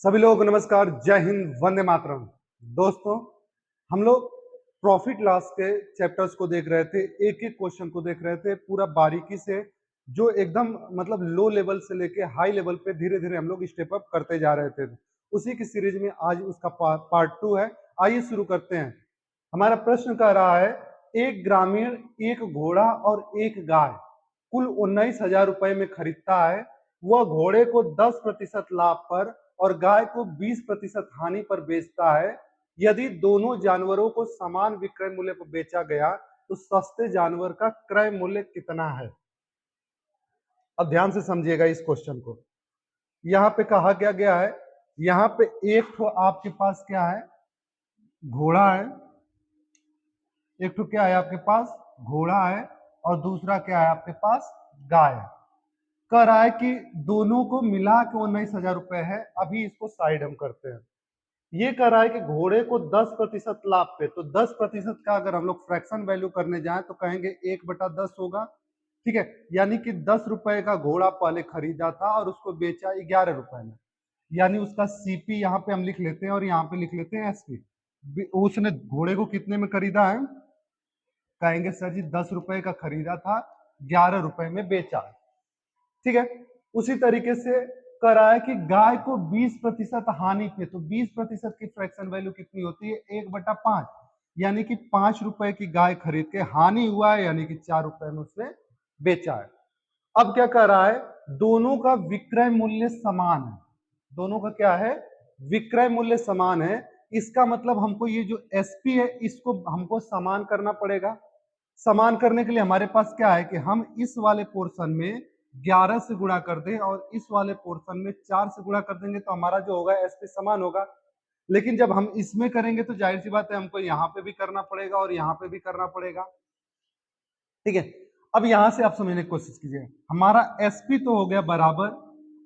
सभी लोगों को नमस्कार, जय हिंद, वंदे मातरम। दोस्तों, हम लोग प्रॉफिट लॉस के चैप्टर्स को देख रहे थे, एक एक क्वेश्चन को देख रहे थे पूरा बारीकी से, जो एकदम मतलब लो लेवल से लेके हाई लेवल पे धीरे धीरे हम लोग स्टेप अप करते जा रहे थे। उसी की सीरीज में आज उसका पार्ट 2 है। आइए शुरू करते हैं। हमारा प्रश्न कह रहा है, एक ग्रामीण एक घोड़ा और एक गाय कुल 19,000 रुपए में खरीदता है। वह घोड़े को 10% लाभ पर और गाय को 20% हानि पर बेचता है। यदि दोनों जानवरों को समान विक्रय मूल्य पर बेचा गया तो सस्ते जानवर का क्रय मूल्य कितना है। अब ध्यान से समझिएगा इस क्वेश्चन को। यहाँ पे कहा क्या गया है, यहाँ पे एक तो आपके पास क्या है, घोड़ा है। एक तो क्या है आपके पास, घोड़ा है, और दूसरा क्या है आपके पास, गाय है। कह रहा है कि दोनों को मिला के 19,000 रुपए है। अभी इसको साइड हम करते हैं। ये कह रहा है कि घोड़े को 10% लाभ पे, तो 10% का अगर हम लोग फ्रैक्शन वैल्यू करने जाएं तो कहेंगे 1/10 होगा। ठीक है, यानी कि 10 रुपए का घोड़ा पहले खरीदा था और उसको बेचा 11 रुपए में, यानी उसका सीपी यहाँ पे हम लिख लेते हैं और यहाँ पे लिख लेते हैं एसपी। उसने घोड़े को कितने में खरीदा है, कहेंगे सर जी 10 रुपए का खरीदा था, 11 रुपए में बेचा। ठीक है, उसी तरीके से कह रहा है कि गाय को 20% हानि पे, तो 20% की फ्रैक्शन वैल्यू कितनी होती है, 1/5, यानी कि 5 रुपए की गाय खरीद के हानि हुआ है, यानी कि 4 रुपए में उसने बेचा है। अब क्या कह रहा है, दोनों का विक्रय मूल्य समान है। दोनों का क्या है, विक्रय मूल्य समान है। इसका मतलब हमको ये जो एसपी है इसको हमको समान करना पड़ेगा। समान करने के लिए हमारे पास क्या है कि हम इस वाले पोर्शन में 11 से गुणा कर दें और इस वाले पोर्शन में 4 से गुणा कर देंगे तो हमारा जो होगा एसपी समान होगा। लेकिन जब हम इसमें करेंगे तो जाहिर सी बात है हमको यहाँ पे भी करना पड़ेगा और यहाँ पे भी करना पड़ेगा। ठीक है, अब यहां से आप समझने की कोशिश कीजिए। हमारा एसपी तो हो गया बराबर।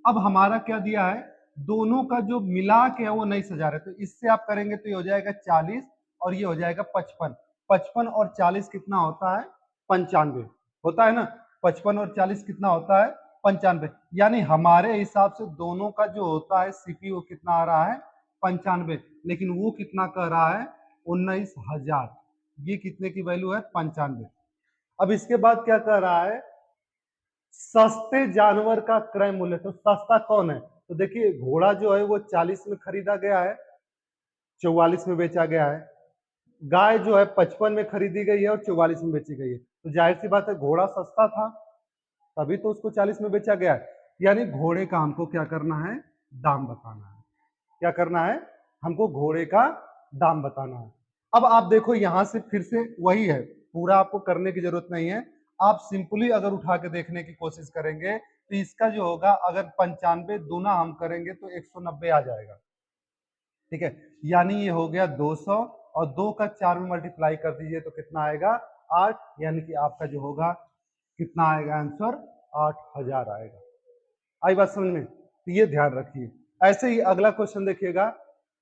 अब हमारा क्या दिया है, दोनों का जो मिला के है वो 19,000 है, तो इससे आप करेंगे तो ये हो जाएगा 40 और ये हो जाएगा 55। 55 और 40 कितना होता है, 95 होता है ना। 55 और 40 कितना होता है, 95। यानी हमारे हिसाब से दोनों का जो होता है सीपी वो कितना आ रहा है, 95। लेकिन वो कितना कह रहा है, 19,000। ये कितने की वैल्यू है, 95। अब इसके बाद क्या कह रहा है, सस्ते जानवर का क्रय मूल्य। तो सस्ता कौन है, तो देखिए घोड़ा जो है वो 40 में खरीदा गया है, 44 में बेचा गया है। गाय जो है 55 में खरीदी गई है और 44 में बेची गई है। तो जाहिर सी बात है घोड़ा सस्ता था, तभी तो उसको 40 में बेचा गया है। यानी घोड़े का हमको क्या करना है, दाम बताना है। क्या करना है, हमको घोड़े का दाम बताना है। अब आप देखो यहां से फिर से वही है, पूरा आपको करने की जरूरत नहीं है। आप सिंपली अगर उठा के देखने की कोशिश करेंगे तो इसका जो होगा, अगर 95 दूना हम करेंगे तो 190 आ जाएगा। ठीक है, यानी ये हो गया 200 और 2 का 4 में मल्टीप्लाई कर दीजिए तो कितना आएगा, 8। यानी कि आपका जो होगा कितना आएगा आंसर, 8,000 आएगा। आई बात समझ में, तो ये ध्यान रखिए। ऐसे ही अगला क्वेश्चन देखिएगा,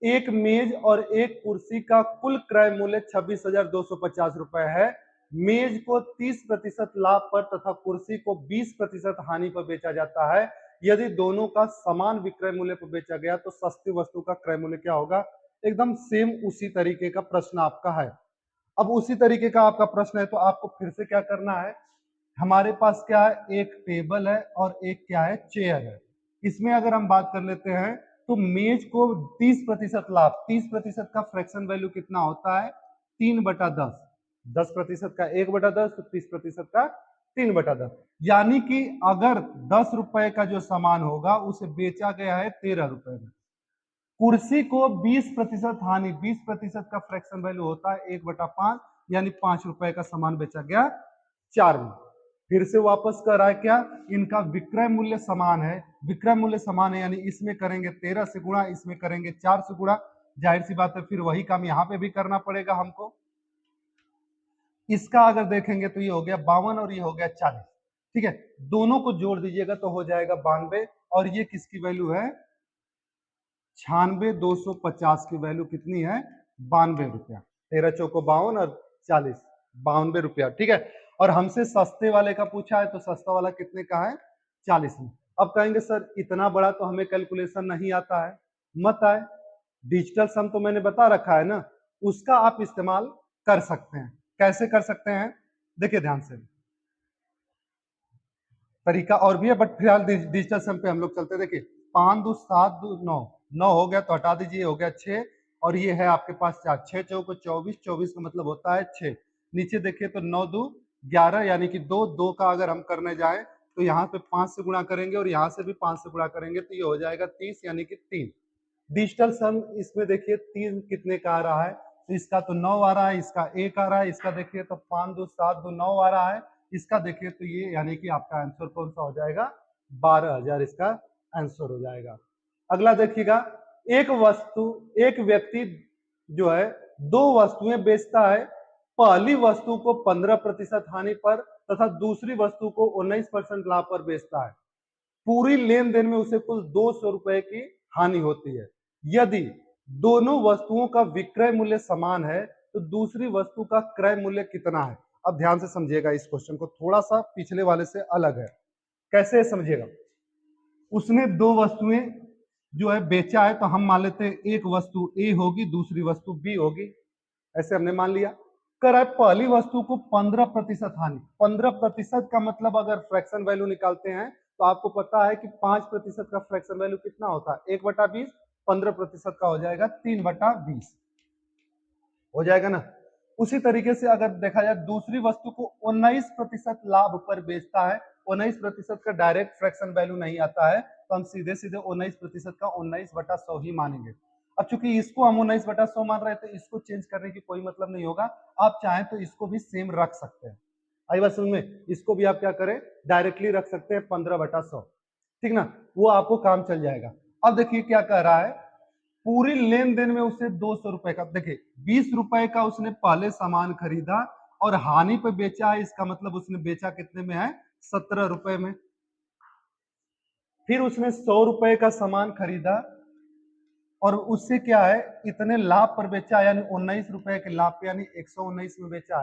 एक मेज और एक कुर्सी का कुल क्रय मूल्य 26,250 रुपए है। मेज को 30% लाभ पर तथा कुर्सी को 20% हानि पर बेचा जाता है। यदि दोनों का समान विक्रय मूल्य पर बेचा गया तो सस्ती वस्तु का क्रय मूल्य क्या होगा। एकदम सेम उसी तरीके का प्रश्न आपका है। अब उसी तरीके का आपका प्रश्न है तो आपको फिर से क्या करना है, हमारे पास क्या है, एक टेबल है और एक क्या है, चेयर है। इसमें अगर हम बात कर लेते हैं तो मेज को 30% लाभ, 30% का फ्रैक्शन वैल्यू कितना होता है, 3/10। 10% का 1/10 तो 30% का 3/10। यानी कि अगर 10 रुपए का जो सामान होगा उसे बेचा गया है 13 रुपए में। कुर्सी को 20% हानि, 20% का फ्रैक्शन वैल्यू होता है 1/5, यानी 5 रुपए का सामान बेचा गया 4 में। फिर से वापस कर रहा है क्या, इनका विक्रय मूल्य समान है। विक्रय मूल्य समान है यानी इसमें करेंगे 13 से गुणा, इसमें करेंगे 4 से गुणा। जाहिर सी बात है फिर वही काम यहाँ पे भी करना पड़ेगा हमको। इसका अगर देखेंगे तो ये हो गया 52 और ये हो गया 40। ठीक है, दोनों को जोड़ दीजिएगा तो हो जाएगा 92। और ये किसकी वैल्यू है, 96,250 की वैल्यू कितनी है, 92 रुपया। 13 चौको 52 और 40, 92 रुपया। ठीक है, और हमसे सस्ते वाले का पूछा है तो सस्ता वाला कितने का है, 40 में। अब कहेंगे सर इतना बड़ा तो हमें कैलकुलेशन नहीं आता है। मत आए। डिजिटल सम तो मैंने बता रखा है ना, उसका आप इस्तेमाल कर सकते हैं। कैसे कर सकते हैं, देखिए ध्यान से, तरीका और भी है बट फिलहाल डिजिटल सम पे हम लोग चलते हैं। देखिए 5 2 7 2 9, 9 हो गया तो हटा दीजिए, हो गया 6, और ये है आपके पास 4, 6 चौको 24, 24 का मतलब होता है 6। नीचे देखिए तो 9 2 11 यानी कि 2, 2 का अगर हम करने जाएं तो यहाँ पे 5 से गुणा करेंगे और यहाँ से भी 5 से गुणा करेंगे तो ये हो जाएगा 30 यानी कि 3। डिजिटल सम इसमें देखिए 3 कितने का आ रहा है, तो इसका तो 9 आ रहा है, इसका 1 आ रहा है, इसका देखिए तो 5 2 7 2 9 आ रहा है, इसका देखिए तो ये यानी कि आपका आंसर कौन सा हो जाएगा, 12,000 इसका आंसर हो जाएगा। अगला देखिएगा, एक वस्तु, एक व्यक्ति जो है दो वस्तुएं बेचता है, पहली वस्तु को 15% हानि पर तथा दूसरी वस्तु को 19% लाभ पर बेचता है। पूरी लेन देन में उसे कुल 200 रुपए की हानि होती है। यदि दोनों वस्तुओं का विक्रय मूल्य समान है तो दूसरी वस्तु का क्रय मूल्य कितना है। अब ध्यान से समझिएगा, इस क्वेश्चन को थोड़ा सा पिछले वाले से अलग है। कैसे समझिएगा, उसने दो वस्तुएं जो है बेचा है, तो हम मान लेते हैं एक वस्तु ए होगी, दूसरी वस्तु बी होगी, ऐसे हमने मान लिया। कर पहली वस्तु को 15% हानि, 15% का मतलब अगर फ्रैक्शन वैल्यू निकालते हैं तो आपको पता है कि 5% का फ्रैक्शन वैल्यू कितना होता है, 1/20, 15% का हो जाएगा 3/20, हो जाएगा ना। उसी तरीके से अगर देखा जाए दूसरी वस्तु को 19% लाभ पर बेचता है, 19% का डायरेक्ट फ्रैक्शन वैल्यू नहीं आता है, तो हम सीधे सीधे 19% का 19/100 ही मानेंगे। अब चूंकि इसको हम 19/100 मान रहे थे, इसको चेंज करने की कोई मतलब नहीं होगा, आप चाहें तो इसको भी सेम रख सकते हैं। आई बात समझ में, इसको भी आप क्या करें, डायरेक्टली रख सकते हैं 15/100, ठीक ना, वो आपको काम चल जाएगा। अब देखिए क्या कह रहा है, पूरी लेन देन में उसे 200 रुपए का, देखिए 20 रुपए का उसने पहले सामान खरीदा और हानि पे बेचा है, इसका मतलब उसने बेचा कितने में है, 17 रुपए में। फिर उसने 100 रुपए का सामान खरीदा और उससे क्या है, इतने लाभ पर बेचा, यानी 19 रुपए के लाभ पे, यानी 119 में बेचा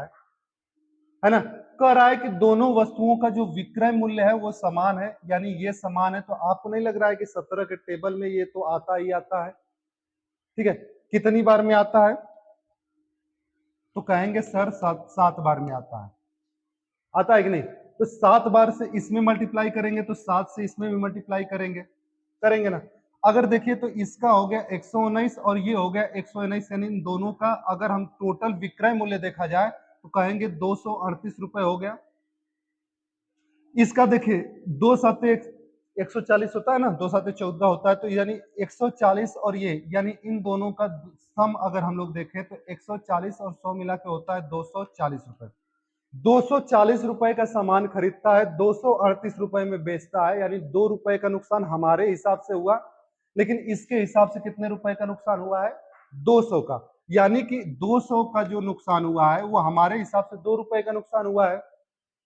है ना। कह रहा है कि दोनों वस्तुओं का जो विक्रय मूल्य है वो समान है, यानी ये समान है, तो आपको नहीं लग रहा है कि 17 के टेबल में ये तो आता ही आता है, ठीक है। कितनी बार में आता है, तो कहेंगे सर 7 बार में आता है, आता है कि नहीं, तो 7 बार से इसमें मल्टीप्लाई करेंगे तो 7 से इसमें भी मल्टीप्लाई करेंगे, करेंगे ना। अगर देखिए तो इसका हो गया 119 और ये हो गया 119, यानी इन दोनों का अगर हम टोटल विक्रय मूल्य देखा जाए तो कहेंगे 238 रुपए हो गया। इसका देखिए 2 साते 140 होता है ना, 2 साते 14 होता है, तो यानी 140 और ये, यानी इन दोनों का सम अगर हम लोग देखें तो 140 और 100 मिला के होता है 240 रुपए। 240 रुपए का सामान खरीदता है, 238 रुपए में बेचता है, यानी 2 रुपए का नुकसान हमारे हिसाब से हुआ, लेकिन इसके हिसाब से कितने रुपए का नुकसान हुआ है, 200 का, यानी कि 200 का जो नुकसान हुआ है वो हमारे हिसाब से 2 रुपए का नुकसान हुआ है,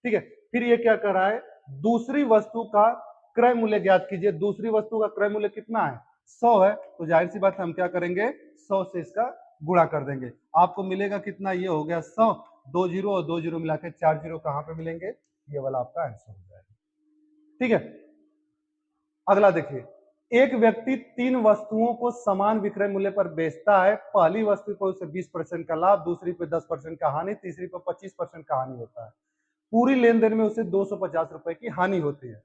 ठीक है। फिर ये क्या कर रहा है, दूसरी वस्तु का क्रय मूल्य ज्ञात कीजिए। दूसरी वस्तु का क्रय मूल्य कितना है, 100 है, तो जाहिर सी बात है हम क्या करेंगे, 100 से इसका गुणा कर देंगे। आपको मिलेगा कितना, ये हो गया 100, 2 जीरो और 2 जीरो मिला के 4 जीरो कहां पे मिलेंगे, ये वाला आपका आंसर हो जाएगा, ठीक है। अगला देखिए, एक व्यक्ति 3 वस्तुओं को समान विक्रय मूल्य पर बेचता है, पहली वस्तु पर उसे 20% का लाभ, दूसरी पे 10% का हानि, तीसरी पर 25% का हानि होता है। पूरी लेन देन में उसे 250 रुपए की हानि होती है।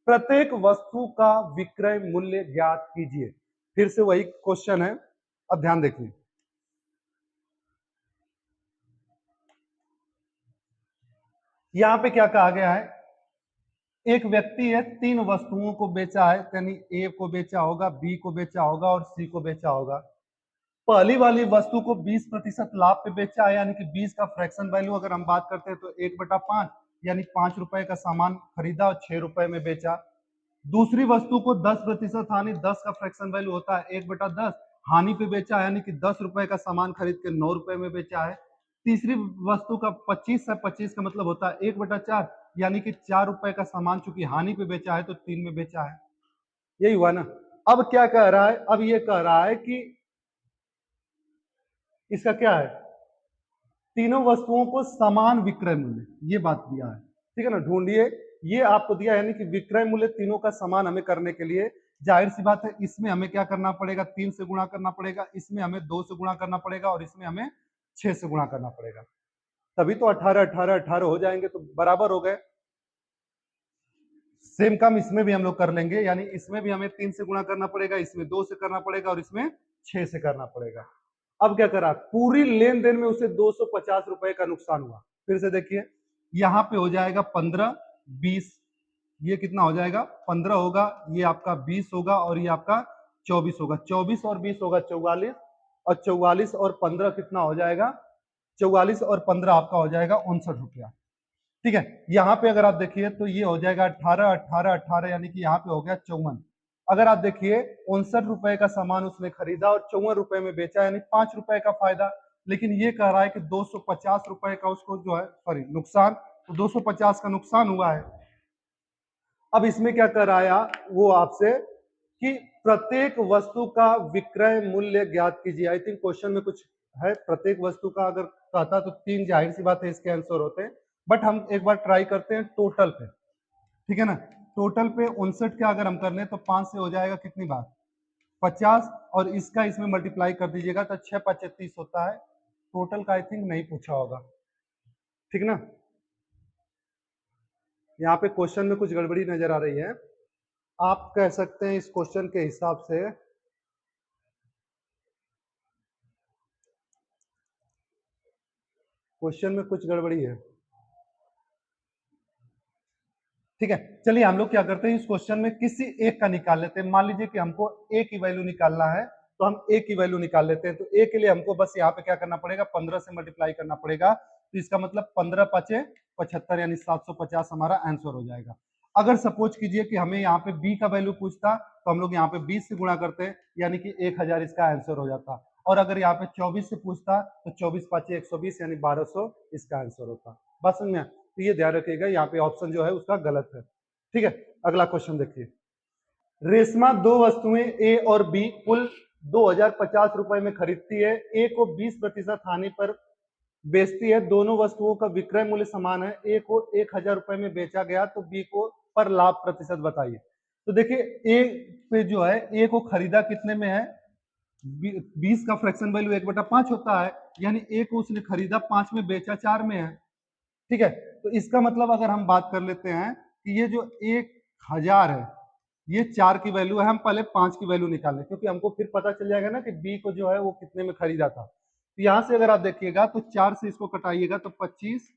प्रत्येक वस्तु का विक्रय मूल्य ज्ञात कीजिए। फिर से वही क्वेश्चन है, अब ध्यान देखिए, यहां पे क्या कहा गया है, एक व्यक्ति है 3 वस्तुओं को बेचा है, यानी ए को बेचा होगा, बी को बेचा होगा और सी को बेचा होगा। पहली वाली वस्तु को 20% लाभ पे बेचा है, यानी कि 20 का फ्रैक्शन वैल्यू अगर हम बात करते हैं तो 1/5, यानी 5 रुपए का सामान खरीदा और 6 रुपए में बेचा। दूसरी वस्तु को 10% हानि, 10 का फ्रैक्शन वैल्यू होता है 1/10, हानि पे बेचा है, यानी कि 10 रुपए का सामान खरीद के 9 रुपए में बेचा है। तीसरी वस्तु का 25 है, 25 का मतलब होता है 1/4, यानी कि 4 रुपए का सामान चूंकि हानि पे बेचा है तो 3 में बेचा है, यही हुआ ना। अब क्या कह रहा है, अब ये कह रहा है कि इसका क्या है, तीनों वस्तुओं को समान विक्रय मूल्य, ये बात दिया है, ठीक है ना, ढूंढिए, ये आपको दिया है, यानी कि विक्रय मूल्य तीनों का समान हमें करने के लिए जाहिर सी बात है इसमें हमें क्या करना पड़ेगा, 3 से गुणा करना पड़ेगा, इसमें हमें 2 से गुणा करना पड़ेगा और इसमें हमें 6 से गुणा करना पड़ेगा, तभी तो 18 18 18 हो जाएंगे, तो बराबर हो गए। सेम काम इसमें भी हम लोग कर लेंगे, यानी इसमें भी हमें 3 से गुणा करना पड़ेगा, इसमें 2 से करना पड़ेगा और इसमें 6 से करना पड़ेगा। अब क्या करा, पूरी लेन देन में उसे 250 रुपए का नुकसान हुआ। फिर से देखिए, यहाँ पे हो जाएगा 15 20, ये कितना हो जाएगा 15 होगा, ये आपका 20 होगा और ये आपका 24 होगा, 24 और 20 होगा 44, और 44 और 15 कितना हो जाएगा, 44 और 15 आपका हो जाएगा 59 रुपया। ठीक है, यहाँ पे अगर आप देखिए तो ये हो जाएगा 18 18 18, यानी कि यहाँ पे हो गया 54। अगर आप देखिए 59 रुपए का सामान उसने खरीदा और 54 रुपए में बेचा, यानी 5 रुपए का फायदा, लेकिन ये कह रहा है कि 250 रुपए का उसको जो है सॉरी नुकसान, तो 250 का नुकसान हुआ है। अब इसमें क्या कराया वो आपसे कि प्रत्येक वस्तु का विक्रय मूल्य ज्ञात कीजिए। आई थिंक क्वेश्चन में कुछ है, प्रत्येक वस्तु का अगर कहता तो 3 जाहिर सी बात है इसके आंसर होते हैं, बट हम एक बार ट्राई करते हैं टोटल पे, ठीक है ना। टोटल पे 59 का अगर हम कर लें तो 5 से हो जाएगा कितनी बार 50, और इसका इसमें मल्टीप्लाई कर दीजिएगा तो 6 5 30 होता है। टोटल का आई थिंक नहीं पूछा होगा, ठीक ना। यहाँ पे क्वेश्चन में कुछ गड़बड़ी नजर आ रही है, आप कह सकते हैं इस क्वेश्चन के हिसाब से क्वेश्चन में कुछ गड़बड़ी है, ठीक है। चलिए हम लोग क्या करते हैं, इस क्वेश्चन में किसी एक का निकाल लेते हैं। मान लीजिए कि हमको ए की वैल्यू निकालना है, तो हम ए की वैल्यू निकाल लेते हैं। तो ए के लिए हमको बस यहाँ पे क्या करना पड़ेगा, 15 से मल्टीप्लाई करना पड़ेगा, तो इसका मतलब 15 5 75, यानी 750 हमारा आंसर हो जाएगा। अगर सपोज कीजिए कि हमें यहाँ पे बी का वैल्यू पूछता, तो हम लोग यहाँ पे 20 से गुणा करते, यानी कि 1000 इसका आंसर हो जाता। और अगर यहाँ पे 24 से पूछता तो 24 5 120, यानी 1200 इसका आंसर होता। बस समझ में, तो ये ध्यान रखिएगा, यहाँ पे ऑप्शन जो है उसका गलत है, ठीक है। अगला क्वेश्चन देखिए, रेशमा दो वस्तुएं ए और बी कुल 2050 रुपए में खरीदती है। ए को 20% हानि पर बेचती है, दोनों वस्तुओं का विक्रय मूल्य समान है। ए को 1000 रुपए में बेचा गया, तो बी को पर लाभ प्रतिशत बताइए। तो देखिए ए पे जो है, ए को खरीदा कितने में है, 20 का फ्रैक्शन वैल्यू 1/5 होता है, यानी ए को उसने खरीदा 5 में, बेचा 4 में है, ठीक है। तो इसका मतलब अगर हम बात कर लेते हैं कि ये जो 1000 है, ये 4 की वैल्यू है, हम पहले 5 की वैल्यू निकालें, क्योंकि हमको फिर पता चल जाएगा ना कि बी को जो है वो कितने में खरीदा था। तो यहाँ से अगर आप देखिएगा तो 4 से इसको कटाइएगा तो 25,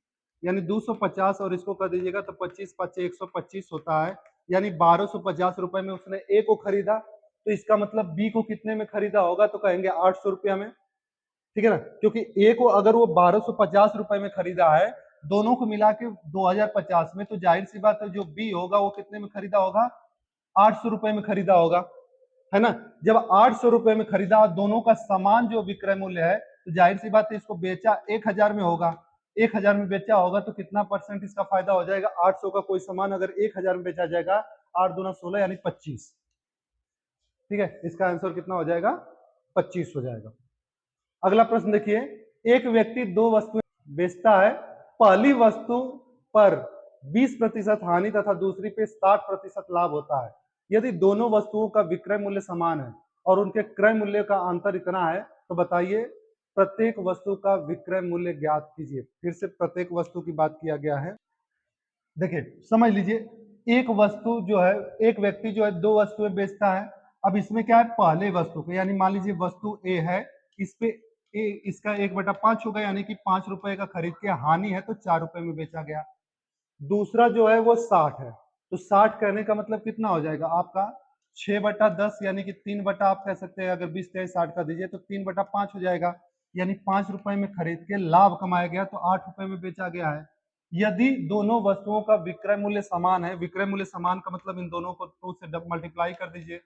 यानी 250, और इसको कर दीजिएगा तो 25 5 125 होता है, यानी 1250 रुपए में उसने ए को खरीदा। तो इसका मतलब बी को कितने में खरीदा होगा, तो कहेंगे 800 रुपया में, ठीक है ना, क्योंकि ए को अगर वो 1250 रुपए में खरीदा है, दोनों को मिला के 2050 में, तो जाहिर सी बात है जो बी होगा वो कितने में खरीदा होगा, 800 रुपए में खरीदा होगा, है ना। जब 800 रुपए में खरीदा और दोनों का समान जो विक्रय मूल्य है, तो जाहिर सी बात है इसको बेचा 1000 में होगा, 1000 में बेचा होगा, तो कितना परसेंट इसका फायदा हो जाएगा, 800 का कोई सामान अगर 1000 में बेचा जाएगा, 8 दूना 16 यानी 25, ठीक है। इसका आंसर कितना हो जाएगा, 25 हो जाएगा। अगला प्रश्न देखिए, एक व्यक्ति दो वस्तुएं बेचता है, पहली वस्तु पर 20% हानि तथा दूसरी पे 60% लाभ होता है। यदि दोनों वस्तुओं का विक्रय मूल्य समान है और उनके क्रय मूल्य का अंतर इतना है, तो बताइए प्रत्येक वस्तु का विक्रय मूल्य ज्ञात कीजिए। फिर से प्रत्येक वस्तु की बात किया गया है। देखिए समझ लीजिए, एक वस्तु जो है, एक व्यक्ति जो है दो वस्तुएं बेचता है। अब इसमें क्या है, पहले वस्तु को, यानी मान लीजिए वस्तु ए है, इस पे ए इसका 1/5 होगा, यानी कि 5 रुपए का खरीद के हानि है तो 4 रुपए में बेचा गया। दूसरा जो है वो 60 है, तो 60 कहने का मतलब कितना हो जाएगा आपका 6/10, यानी कि 3 आप कह सकते हैं, अगर 20 तेईस 60 का दीजिए तो 3/5 हो जाएगा, यानी 5 रुपए में खरीद के लाभ कमाया गया, तो 8 रुपए में बेचा गया है। यदि दोनों वस्तुओं का विक्रय मूल्य समान है, विक्रय मूल्य समान का मतलब इन दोनों को 2 से मल्टीप्लाई कर दीजिए,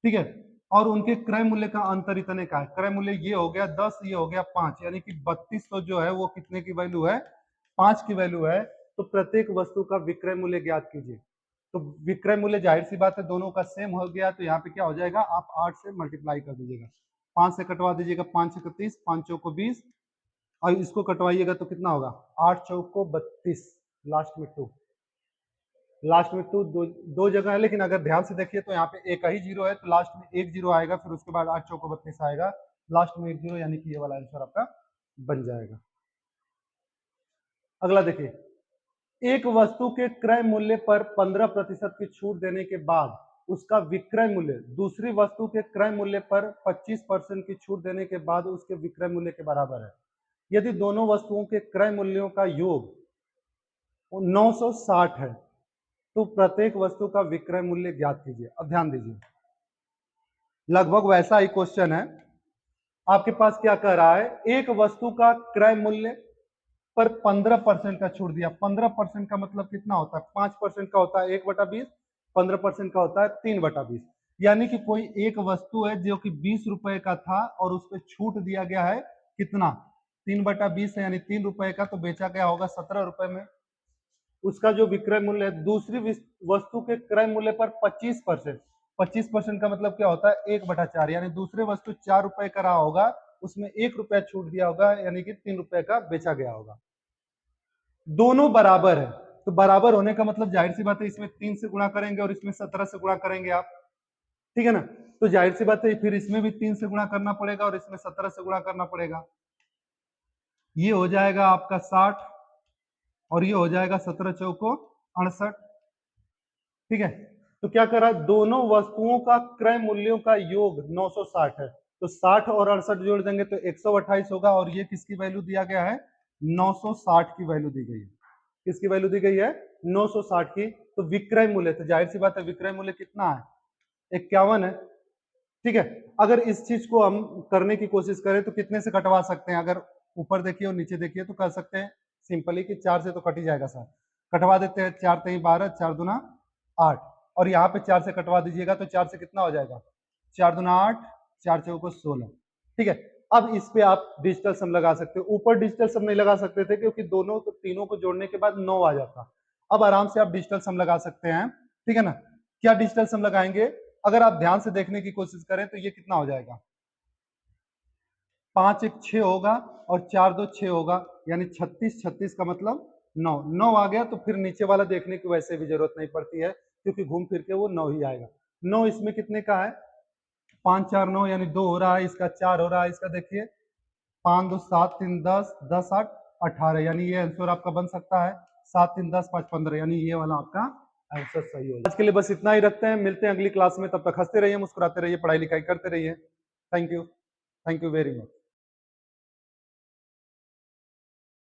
ठीक है, और उनके क्रय मूल्य का अंतर इतने का है, क्रय मूल्य ये हो गया 10, ये हो गया 5, यानी कि 3200 जो है वो कितने की वैल्यू है, 5 की वैल्यू है। तो प्रत्येक वस्तु का विक्रय मूल्य ज्ञात कीजिए। तो विक्रय मूल्य जाहिर सी बात है दोनों का सेम हो गया, तो यहाँ पे क्या हो जाएगा, आप 8 से मल्टीप्लाई कर दीजिएगा, 5 से कटवा दीजिएगा, 5 31, 5 चौको 20, और इसको कटवाइएगा तो कितना होगा, 8 चौको 32, लास्ट में 2, लास्ट में दो जगह है, लेकिन अगर ध्यान से देखिए तो यहाँ पे एक ही जीरो है, तो लास्ट में एक जीरो आएगा, फिर उसके बाद 8 चौको 32 आएगा, लास्ट में एक जीरो, यानी कि ये वाला आंसर आपका बन जाएगा। अगला देखिए, एक वस्तु के क्रय मूल्य पर 15% की छूट देने के बाद उसका विक्रय मूल्य दूसरी वस्तु के क्रय मूल्य पर 25% की छूट देने के बाद उसके विक्रय मूल्य के बराबर है। यदि दोनों वस्तुओं के क्रय मूल्यों का योग 960 है तो प्रत्येक वस्तु का विक्रय मूल्य ज्ञात कीजिए। अब ध्यान दीजिए, लगभग वैसा ही क्वेश्चन है। आपके पास क्या कह रहा है, एक वस्तु का क्रय मूल्य पर 15% का छूट दिया। 15% का मतलब कितना होता है, 5% का होता है 1/20, 15% का होता है 3/20। यानी कि कोई एक वस्तु है जो कि 20 रुपए का था और उस पर छूट दिया गया है कितना, 3/20 है, यानी 3 रुपए का, तो बेचा गया होगा 17 रुपए में। उसका जो विक्रय मूल्य है दूसरी वस्तु के क्रय मूल्य पर 25%, 25% का मतलब क्या होता है 1/4, यानी दूसरे वस्तु 4 रुपए का रहा होगा, उसमें 1 रुपया छूट दिया होगा, यानी कि 3 रुपए का बेचा गया होगा। दोनों बराबर है, तो बराबर होने का मतलब जाहिर सी बात है इसमें 3 से गुणा करेंगे और इसमें 17 से गुणा करेंगे आप, ठीक है ना। तो जाहिर सी बात है फिर इसमें भी 3 से गुणा करना पड़ेगा और इसमें 17 से गुणा करना पड़ेगा। ये हो जाएगा आपका 60 और ये हो जाएगा 17 चौको 68, ठीक है। तो क्या करा, दोनों वस्तुओं का क्रय मूल्यों का योग 960 है, तो 60 और 68 जोड़ देंगे तो 128 होगा, और ये किसकी वैल्यू दिया गया है, 960 की वैल्यू दी गई है। किसकी वैल्यू दी गई है, 960 की। तो विक्रय मूल्य, तो जाहिर सी बात है विक्रय मूल्य कितना है, 51 है, ठीक है। अगर इस चीज को हम करने की कोशिश करें तो कितने से कटवा सकते हैं, अगर ऊपर देखिए और नीचे देखिए तो कर सकते हैं सिंपली कि 4 से तो कट ही जाएगा सर, कटवा देते हैं। 4 3 12, 4 दूना 8, और यहाँ पे 4 से कटवा दीजिएगा तो 4 से कितना हो जाएगा, 4 दूना 8, 4 चौको 16, ठीक है। अब इस पे आप डिजिटल सम लगा सकते हो। ऊपर डिजिटल सम नहीं लगा सकते थे क्योंकि दोनों को तीनों को जोड़ने के बाद 9 आ जाता। अब आराम से आप डिजिटल सम लगा सकते हैं, ठीक है ना। क्या डिजिटल सम लगाएंगे, अगर आप ध्यान से देखने की कोशिश करें तो ये कितना हो जाएगा, 5 1 6 होगा और 4 2 6 होगा, यानी 36, 36 का मतलब 9, 9 आ गया तो फिर नीचे वाला देखने की वैसे भी जरूरत नहीं पड़ती है क्योंकि घूम फिर के वो 9 ही आएगा। 9 इसमें कितने का है, 5 4 9, यानी 2 हो रहा है, इसका 4 हो रहा है, इसका देखिए 5 2 7 3 10, 10 8 18, यानी ये आंसर आपका बन सकता है 7 3 10 5 15, यानी ये वाला आपका आंसर सही होगा। आज के लिए बस इतना ही रखते हैं, मिलते हैं अगली क्लास में, तब तक हंसते रहिए, मुस्कुराते रहिए, पढ़ाई लिखाई करते रहिए। Thank you very much.